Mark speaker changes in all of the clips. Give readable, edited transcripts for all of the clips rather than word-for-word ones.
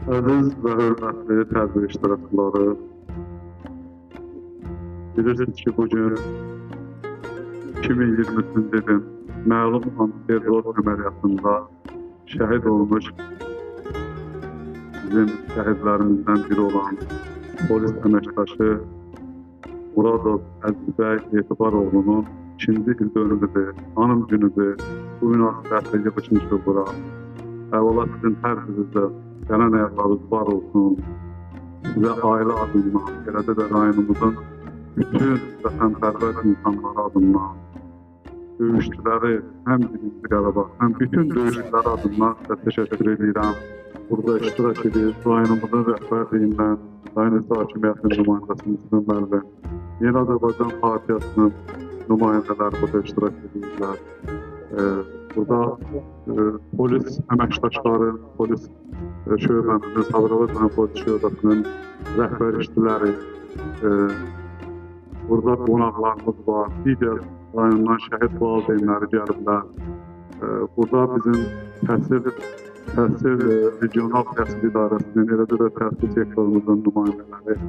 Speaker 1: Aziz ve hürmetli tədbir iştirakçıları, bilirsiniz ki, bugün 2023-cü ilin məlum antiterror əməliyyatında şəhid olmuş bizim şəhidlərimizdən biri olan polis əməkdaşı Muradov Əziz bəy Etibaroğlu'nun ikinci il dönümüdür, anım günüdür. Bu münasibətlə yığışmışıq bura. Əvvəla sizin hər birinizdə gələn ayaqlarınız var olsun. Sizə ailə adından, eləcə də rayonumuzun bütün vətənpərvər insanları adından, döyüşçüləri, həm birinci Qarabağ, həm bütün döyüşçülər adından sizə təşəkkür edirəm. Burada iştirak edir, rayonumuzun rəhbərliyindən, rayon hakimiyyətinin nümayəndəsinin müəllim, Yeni Azərbaycan Partiyasının nümayəndələri burada iştirak edirlər. Burada polis əməkdaşları, polis şöbəmizin, Sabirabad polis şöbəsinin rəhbər işçiləri, burada qonaqlarımız var, digər rayondan şəhid valideynləri gəliblər. Burada bizim təhsil regional təhsil idarəsinin, eləcə də təhsil sektorumuzun nümayəndələri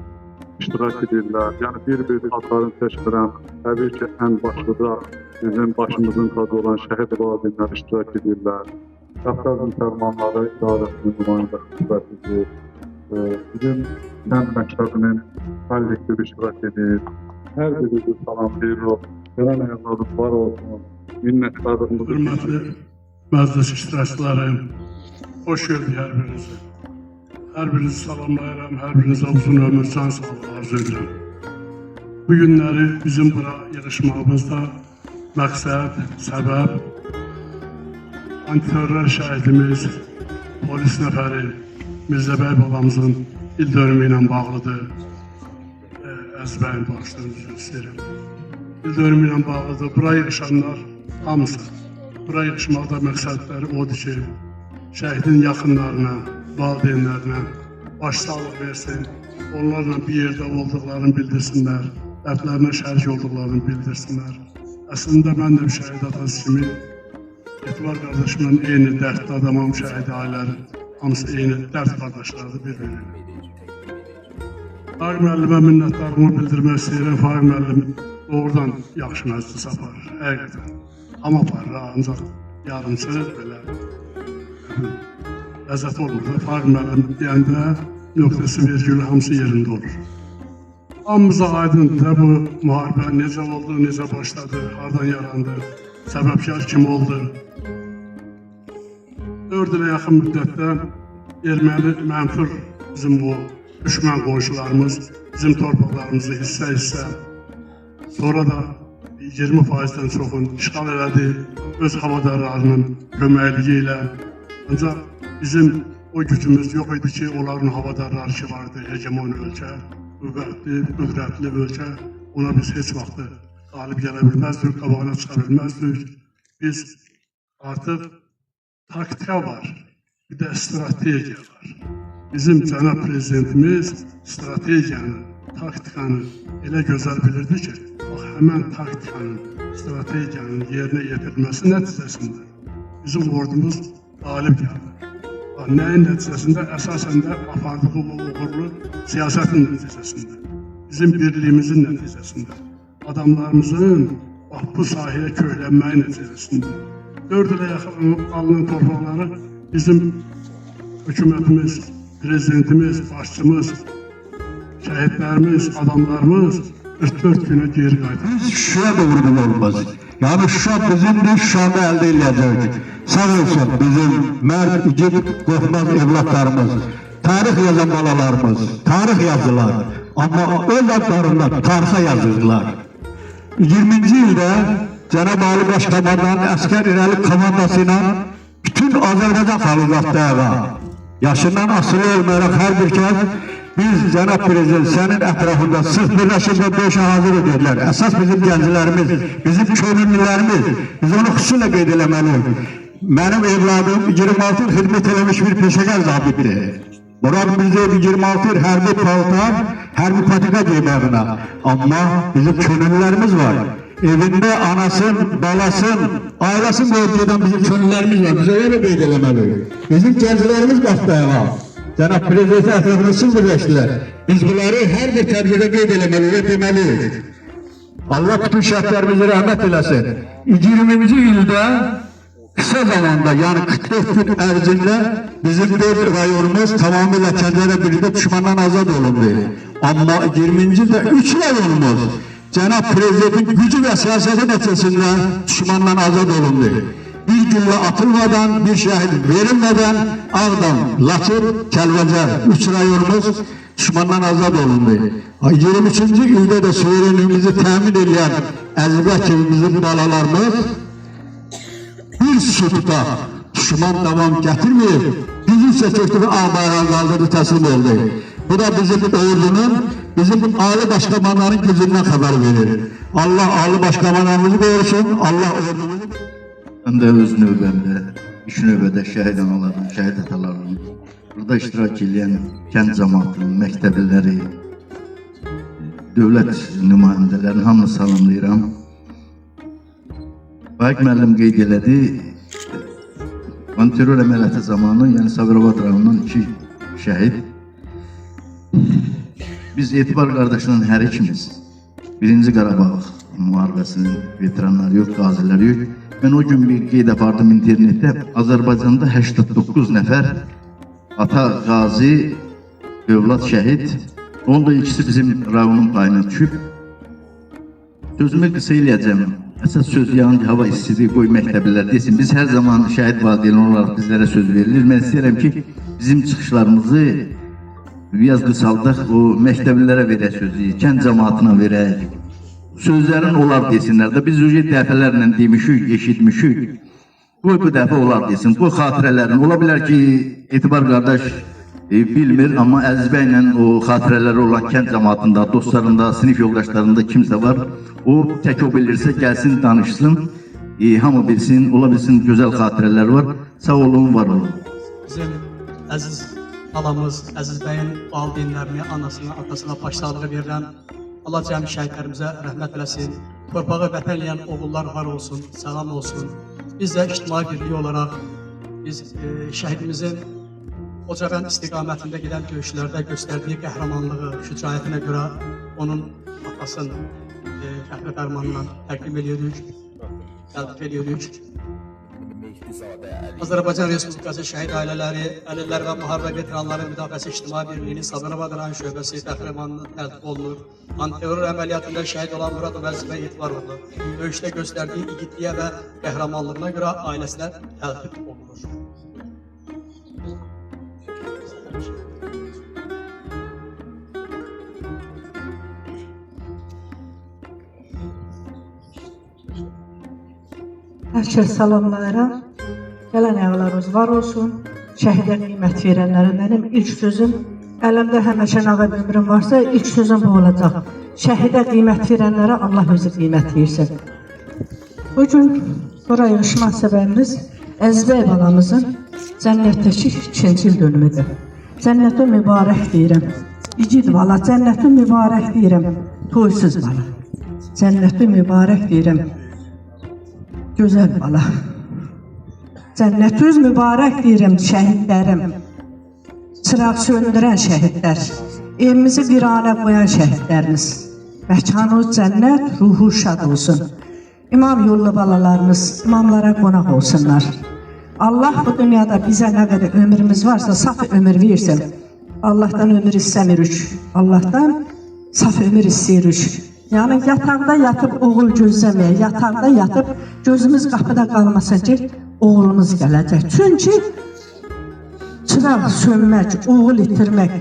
Speaker 1: iştirak edirlər. Yəni bir-bir adlarını çəkdirəm. Təbii ki, ən başlıca bizim başımızın tacı olan şəhid valideynləri iştirak edirlər. Qafqaz Müsəlmanları İdarəsinin nümayəndələri iştirak edir. Bizim kənd məktəbinin kollektivi iştirak edir. Hər birisi salamlayırıq. Gələn ayaqlarınız var olsun. Minnətdarlığımızı
Speaker 2: hörmətli məclis iştirakçıları, xoş gördük hər birinizi. Hər birinizi salamlayıram, hər birinizə uzun ömür, can sağlığı arzu edirəm. Bu günləri bizim bura yığışmağımızda məqsəd, səbəb, antiterror şəhidimiz, polis nəfəri Mirzəbəy babamızın il dönümü ilə bağlıdır. Əziz bəyin bağışlarınızı istəyirəm. İl dönümü ilə bağlıdır. Bura yığışanlar hamısı. Bura yığışmaqda məqsədləri odur ki, şəhidin yaxınlarına, valideynlərinə başsağlıq versin, onlarla bir yerdə olduqlarını bildirsinlər, dərdlərinə şərik olduqlarını bildirsinlər. Əslində mən də bir şəhid atası kimi Etibar qardaşımla eyni dərddə adamam, şəhid ailələri, hamısı eyni dərd qardaşlarıdır bir-birinə. Fahir müəllimə minnətdarlığımı bildirmək istəyirəm. Fahir müəllim doğrudan yaxşı məclis aparır, həqiqətən. Amma aparır, ancaq yarımçı belə ləzzət olmur. Fahir müəllim deyəndə nöqtəsi, vergülü hamısı yerində olur. Hamımıza aydındır bu müharibə necə oldu, necə başladı, hardan yarandı, səbəbkar kim oldu. 4 ilə yaxın müddətdə erməni mənfur bizim bu düşmən qonşularımız bizim torpaqlarımızı hissə-hissə, sonra da 20%-dən çoxun işğal elədi öz havadarlarının köməkliyi ilə. Ancaq bizim o gücümüz yox idi ki, onların havadarları ki vardı, hegemon ölkə, qüvvətli, qüdrətli ölkə. Ona biz heç vaxtı qalib gələ bilməzdik, qabağına çıxa bilməzdik. Biz artıq taktika var, bir də strategiya var. Bizim cənab prezidentimiz strategiyanı, taktikanı elə gözəl bilirdi ki, həmən taktikanın, strategiyanın yerinə yetirilməsi nəticəsində bizim ordumuz qalib gəldi. Nəyin nəticəsində? Əsasən də apardığı bu uğurlu siyasətin nəticəsində, bizim birliyimizin nəticəsində, adamlarımızın bu sahəyə köklənməyi nəticəsində 4 ilə yaxın alınan torpaqları bizim hökumətimiz, prezidentimiz, başçımız, şəhidlərimiz, adamlarımız 44 günə geri qaytarır.
Speaker 3: Şuşaya da vurgun olmaz. Yani Şuşa bizimdir, Şuşa'nı elde edeceğiz. Sağ olsun bizim mərd, igid, qorxmaz evlatlarımız, tarix yazan balalarımız, tarix yazdılar. Ama öz adlarında tarixe yazırdılar. 20. ildə Cənab Ali Başkomandan əskər irəli komandasıyla bütün Azərbaycan xalqı qalxdı ayağa. Yaşından asılı olmayaraq hər bir kəs biz Cənab Prezident sənin ətrafında sırf birləşib və döyüşə hazır edirlər. Əsas bizim gənclərimiz, bizim könüllülərimiz, biz onu xüsusilə qeyd eləməliyik. Mənim evladım 26 il xidmət eləmiş bir peşəkar zabitdir. Murad bizə 26 il hərbi paltar, hərbi patika geyməğinə. Amma bizim könüllülərimiz var. Evində anasın, balasın, ailəsini qoyub gedən bizim könüllərimiz var. Biz öyle qeyd eləməliyik. Bizim gənclərimiz qalxdı ayağa. Cənab Prezident ətrafına sildirirsilər. Biz bunları hər bir tədbirdə qeyd eləməli və deməliyik. Allah bütün şəhidlərimizi rəhmət eləsin. 20-ci ildə kısa zamanda, yəni 44 gün ərzində bizim bir rayonumuz tamamilə kəndlərlə birlikdə düşmandan azad olundu. Amma 20-ci ildə 3 rayonumuz Cənab Prezidentin gücü və siyasəti nəticəsində düşmandan azad olundu. Bir gülle atılmadan, bir şehit verilmeden Ağdam, Laçın, Kəlbəcər 3 rayonumuz düşmandan azad olundu. 23-cü ildə də suverenliğimizi təmin edən əzbə kimi bizim balalarımız bir sutka düşman davam gətirməyib, bizim seçəktivi ağ bayrağı qaldırdı, təslim oldu. Bu da bizim ordunun, bizim Ali Başkomandanın gücündən xəbər verir. Allah Ali Başkomandanımızı qorusun, Allah ordumuzu qorusun.
Speaker 4: Həm də öz növbəmdə, ilk növbədə şəhid analarının, şəhid atalarının, burada iştirak edən kənd cəmaatının, məktəbləri, dövlət nümayəndələrinin hamını salamlayıram. Bayaq müəllim qeyd elədi, terror əməliyyatı zamanı, yəni Sabirabad rayonundan 2 şəhid. Biz Etibar qardaşının hər ikimiz, 1-ci Qarabağ müharibəsinin veteranları yox, qaziləri yox. Ben o gün bir qeyd apardım internette. Azərbaycanda 89 nəfər ata qazi, övlad şəhid. Onun da ikisi bizim rayonun payına düşüb. Sözümü qısa eləyəcəm. Əsas söz yanınca hava istidir, qoy məktəblilər desin. Biz hər zaman şəhid valideyn olaraq bizlərə söz verilir. Mən istəyirəm ki, bizim çıxışlarımızı biraz qısaldaq, o məktəblilərə verək sözü, kənd cəmaatına verək. Sözlərin olar desinlər də, biz dəfələrlə demişik, eşitmişik. Bu dəfə olar desin, bu xatirələrin. Ola bilər ki, Etibar qardaş bilmir, amma əzbəylə o xatirələri olan kənd cəmaatında, dostlarında, sinif yoldaşlarında kimsə var. O tək o bilirsə, gəlsin, danışsın, hamı bilsin, ola bilsin, gözəl xatirələr var. Sağ olun, var olun.
Speaker 5: Bizim əziz alamız, əziz bəyin valideynlərini, anasına, atasına başsağlığı verirəm. Allah cəmi şəhidlərimizə rəhmət eləsin. Torpağı vətən eləyən oğullar var olsun, salam olsun. Biz də ictimai birliyi olaraq biz şəhidimizin Ocağan istiqamətində gedən döyüşlərdə göstərdiyi qəhrəmanlığı, şücaətinə görə onun atasının fəxri fərmanından təqdim edirik, təltif edirik. Azərbaycan Respublikası şəhid ailələri, əlillər və müharibə veteranları müdafiəsi ictimai birliyinin Sabirabad rayon şöbəsi fəxrimanına təltif olunur. Antiterror əməliyyatında şəhid olan Muradov Əzizbə Etibarovlu döyüşdə göstərdiyi igidliyə və qəhrəmanlığına görə ailəsinə təltif olunur.
Speaker 6: Hər kəs salamlayıram. Gələn ayaqlarınız var olsun. Şəhidə qiymət verənlərə mənim ilk sözüm, əlimdə həmişə nə qədər ömrüm varsa, ilk sözüm bu olacaq. Şəhidə qiymət verənlərə Allah özü qiymət versin. Bugün buraya yığışmaq səbəbimiz Əzizbəy balamızın cənnətdəki 2-ci il dönümüdür. Cənnətə mübarək deyirəm. İgid bala, cənnətə mübarək deyirəm. Toysuz bala. Cənnətə mübarək deyirəm. Gözəl bala. Cənnətüz mübarək deyirəm şəhidlərim. Çıraq söndürən şəhidlər. Evimizi virana qoyan şəhidlərimiz. Məkanı cənnət, ruhu şad olsun. İmam yollu balalarımız imamlara qonaq olsunlar. Allah bu dünyada bizə nə qədər ömrümüz varsa saf ömür versin. Allahdan ömür istəmirik. Allahdan saf ömür istəyirik. Yəni yataqda yatıb oğul gözləməyə, yataqda yatıb gözümüz qapıda qalmasın ki, oğlumuz gələcək. Çünki çıraq sönmək, oğul itirmək,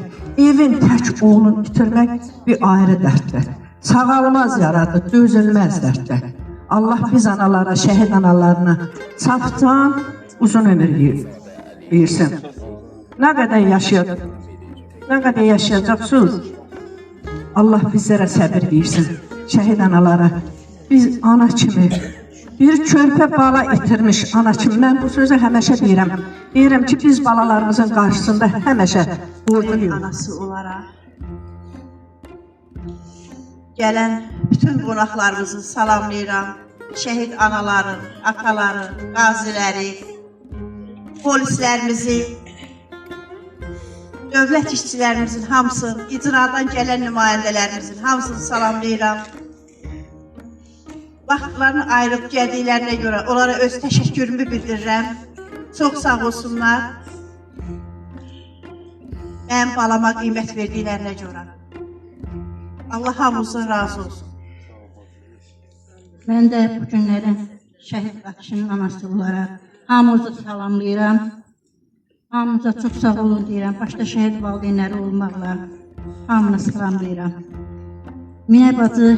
Speaker 6: evin tək oğlunu itirmək bir ayrı dərddir. Sağalmaz yaradır, dözülməz dərddir. Allah biz analara, şəhid analarına safcan, uzun ömür versin. Nə qədər yaşayacaqsınız? Allah bizlərə səbir versin, şəhid analara. Biz ana kimi, bir körpə bala itirmiş ana kimi, mən bu sözü həməşə deyirəm. Deyirəm ki, biz balalarımızın qarşısında həməşə
Speaker 7: Şəhid anası olaraq gələn bütün qonaqlarımızı salamlayıram. Şəhid anaları, ataları, qaziləri, polislərimizi, dövlət işçilərimizin hamısını, icradan gələn nümayəndələrimizin hamısını salamlayıram. Vaxtlarını ayırıb gəldiklərinə görə onlara öz təşəkkürümü bildirirəm. Çox sağ olsunlar. Mənim balama qiymət verdiklərinə görə. Allah hamımızdan razı olsun.
Speaker 8: Mən də bu günlərin şəhid Bakışının anası olaraq hamınızı salamlayıram. Hamınıza çox sağ olun deyirəm. Başda şəhid valideynləri olmaqla hamını salamlayıram. Minə bacı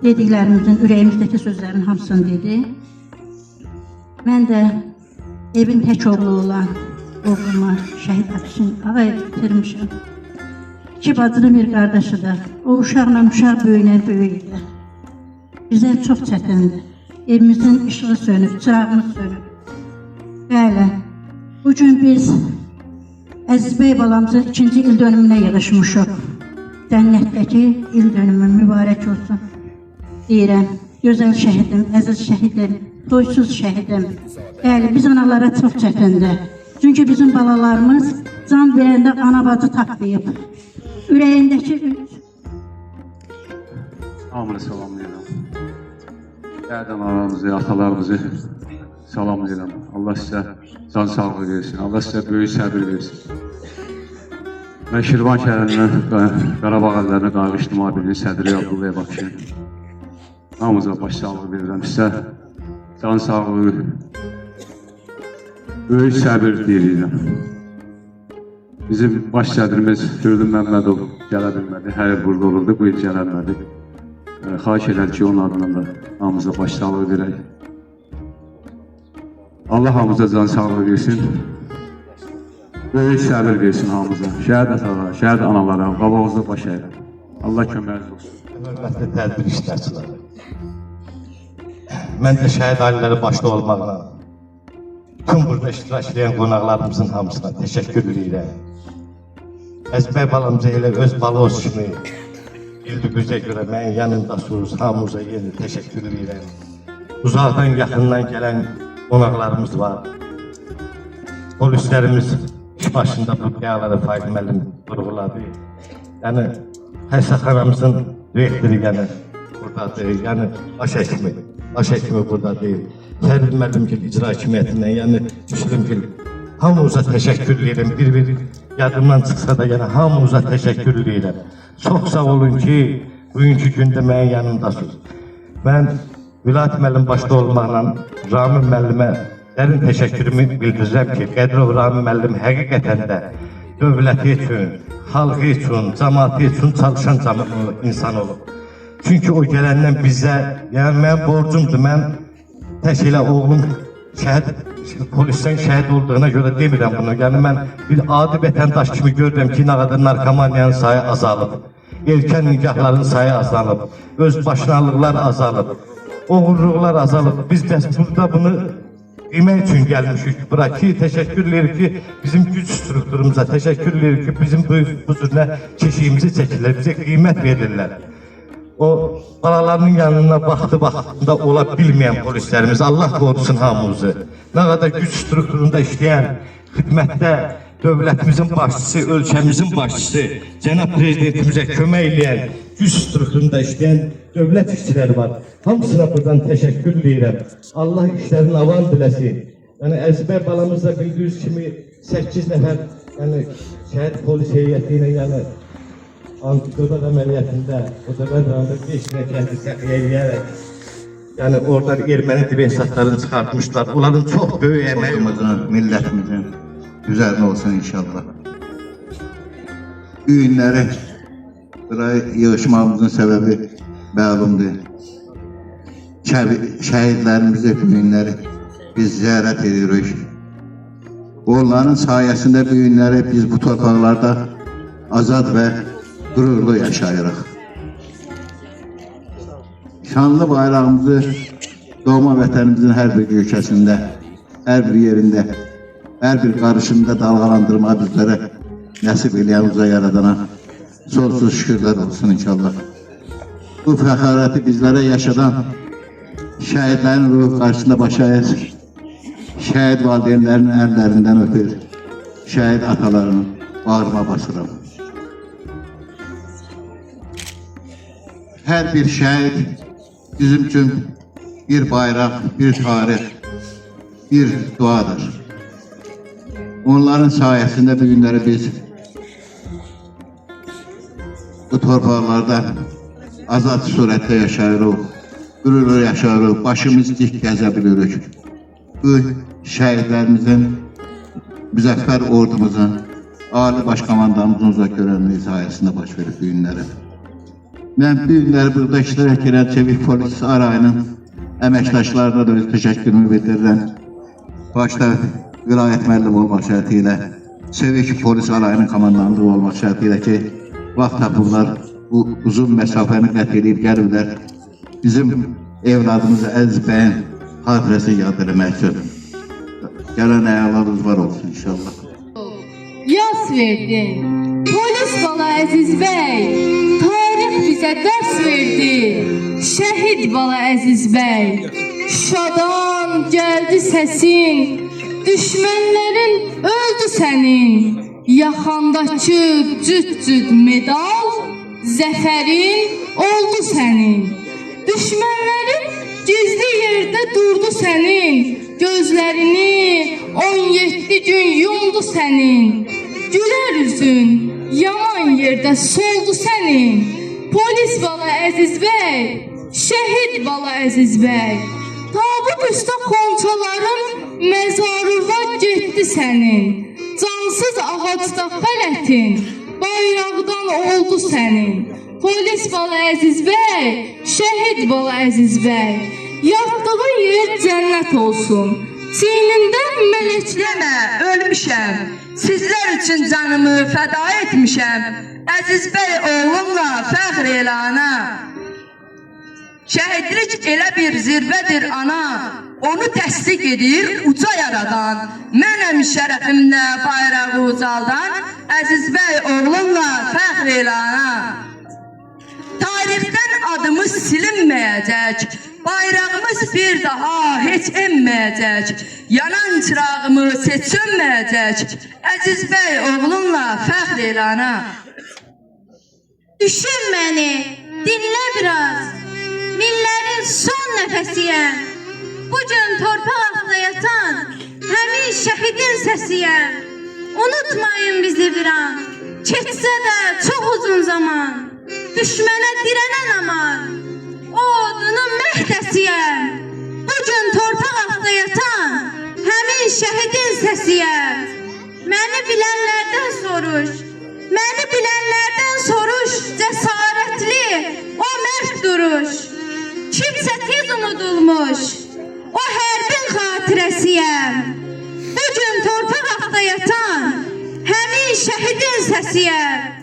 Speaker 8: dediklərimizin, ürəyimizdəki sözlərin hamısını dedi. Mən də evin tək oğlu olan oğluma şəhid Bakışın ağayı bitirmişim. 2 bacının bir qardaşı da. O uşaqla uşaq böyüyünə böyüydü. Bizə çox çətindir. Evimizin işığı sönüb, çırağımız sönüb. Bəli, bugün biz Əziz bəy balamızın 2-ci il dönümünə yığışmışıq. Cənnətdəki il dönümü mübarək olsun deyirəm. Gözəl şəhidim, əziz şəhidim, doysuz şəhidim. Bəli, biz analara çox çətindir. Çünki bizim balalarımız can verəndə ana bacı taplayıb. Ürəyindəki
Speaker 1: Hamını salamlayıram. Dəyərli analarımızı, atalarımızı salamlayıram. Allah sizə can sağlığı versin. Allah sizə böyük səbir versin. Mən Şirvan şəhərinin Qarabağ əllərinə Qayğı İctimai Birliyi sədri Abdullayev Bakışın. Hamımıza başsağlığı verirəm. Sizə can sağlığı, böyük səbir deyirəm. Bizim baş sədrimiz Fürdun Məmmədov gələ bilmədi. Hər il burada olurdu, bu il gələ bilmədi. Xahiş edər ki, onun adından da hamımıza başsağlığı verək. Allah hamımıza can sağlığı versin. Böyük səbir versin hamımıza. Şəhid atalara, şəhid analara, qabağınızda baş əyirəm. Allah köməyiniz olsun.
Speaker 3: Hörmətli tədbir iştirakçıları. Mən də şəhid ailələri başda olmaqla bütün burada iştirak edən qonaqlarımızın hamısına təşəkkür edirəm. Əziz bəy balamıza elə öz baloz kimi bildiyinizə görə mənim yanımdasınız, hamınıza yeni təşəkkür edirəm. Uzaqdan, yaxından gələn qonaqlarımız var. Polislərimiz iş başında bu qiyaları Faiz müəllim vurğuladı. Yəni, xəstəxanamızın rektori buradadır, yəni baş həkimi buradadır. Fərqli müəllimgil icra hakimiyyətindən, yəni Müslümgil hamınıza təşəkkür edirəm. Bir yadımdan çıxsa da, yəni hamınıza təşəkkür edirəm. Çox sağ olun ki, bugünkü gündə mənim yanımdasınız. Mən Vilayət müəllim başda olmaqla Ramin müəllimə dərin təşəkkürümü bildirirəm ki, Qədirov Ramin müəllim həqiqətən də dövləti üçün, xalqı üçün, cəmaatı üçün çalışan insan olub. Çünki o gələndən bizə, yəni mənim borcumdur, mən tək elə oğlum polisdən şəhid olduğuna görə demirəm bunu. Yəni mən bir adi vətəndaş kimi görürəm ki, nə qədər narkomaniyanın sayı azalıb, erkən nikahların sayı azalıb, öz başınalıqlar azalıb, oğurluqlar azalıb. Biz də burada bunu demək üçün gəlmişik bura ki, təşəkkür edirik ki, bizim güc strukturumuza təşəkkür edirik ki, bizim bu cürlə keşiyimizi çəkirlər, bizə qiymət verirlər. O balalarının yanına vaxtında ola bilməyən polislərimiz, Allah qorusun hamımızı. Nə qədər güc strukturunda işləyən, xidmətdə dövlətimizin başçısı, ölkəmizin başçısı, cənab prezidentimizə kömək eləyən, güc strukturunda işləyən dövlət işçiləri var. Hamısına buradan təşəkkür edirəm. Allah işlərin avan biləsin. Yəni Əziz bəy balamızla bildiyiniz kimi 8 nəfər şəhid polis heyəti ilə antidoping əməliyyatında o dövrdə 5 nəfəri səxiyyə eləyərək oradan erməni divensatlarını çıxartmışlar. Onların çox böyük əməyi
Speaker 9: millətimizin üzərinə olsun inşallah. Bu günləri buraya yığışmamızın səbəbi məlumdur. Şəhidlərimizin bu günləri biz ziyarət edirik. Onların sayəsində bu günləri biz bu torpaqlarda azad və qürurlu yaşayırıq. Şanlı bayrağımızı doğma vətənimizin hər bir köşəsində, hər bir yerində, hər bir qarışında dalğalandırma bizlərə nəsib eləyən uca yaradana sonsuz şükürlər olsun inşallah. Bu fəxarəti bizlərə yaşadan şəhidlərin ruhu qarşısında baş əyir, şəhid valideynlərinin əllərindən öpür, şəhid atalarının, bağrıma basıram. Her bir şehit bizim için bir bayrak, bir tarih, bir duadır. Onların sayesinde bugünleri biz bu torpaqlarda azad surətdə yaşayırıq, qürurlu yaşayırıq, başımız dik gəzə bilirik. Bu şəhidlərimizin, müzəffər ordumuzun, Ali Başkomandanımızın uzaq görənliyi sayəsində baş verib bu günləri. Mən bu günləri burada iştirak edən Çevik Polis Sarayının əməkdaşlarına da öz təşəkkürümü bildirirəm. Başda vilayət müəllim olmaq şərti ilə, Çevik Polis Sarayının komandanlığı olmaq şərti ilə ki, vaxt tapırlar, bu uzun məsafəni qət edib gəlirlər. Bizim evladımızı Əziz bəyin xatirəsi yad eləmək üçün. Gələn əyallarımız var olsun inşallah.
Speaker 10: Yas verdin, polis bala Əziz bəy, tarix bizə dərs verdi, şəhid bala Əziz bəy. Şadan gəldi səsin, düşmənlərin öldü sənin, yaxandakı cüt-cüt medal, zəfərin oldu sənin. Düşmənlərin gizli yerdə durdu sənin, gözlərini 17 gün yumdu sənin. Gülər üzün yaman yerdə soldu sənin, polis bala Əziz bəy, şəhid bala Əziz bəy. Tabut üstə xonçaların məzarıva getdi sənin, cansız ağacda fələtin bayraqdan oldu sənin. Polis bala Əziz bəy, şəhid bala Əziz bəy. Yatdığın yer cənnət olsun, çiynindən mələkləmə ölmüşəm, sizlər üçün canımı fəda etmişəm. Əziz bəy oğlumla fəxr elana, şəhidlik elə bir zirvədir ana, onu təsdiq edir uca yaradan. Mənəm şərəfimlə bayrağı ucaldan, Əziz bəy oğlumla fəxr elana. Tarixdən adımız silinməyəcək, bayrağımız bir daha heç enməyəcək, yanan çırağımız heç sönməyəcək, Əziz bəy oğlunla fəxr elana.
Speaker 8: Düşün məni, dinlə biraz, millərin son nəfəsiyəm. Bugün torpaq altında yatan həmin şəhidin səsiyəm. Unutmayın bizi bir an, keçsə də çox uzun zaman, düşmənə dirənən aman, o odunun məhdəsiyəm. Bugün torpaq altında yatan həmin şəhidin səsiyəm. Məni bilənlərdən soruş, məni bilənlərdən soruş, cəsarətli, o mərd duruş. Kimsə tez unudulmuş, o hərbin xatirəsiyəm. Bugün torpaq altında yatan həmin şəhidin səsiyəm.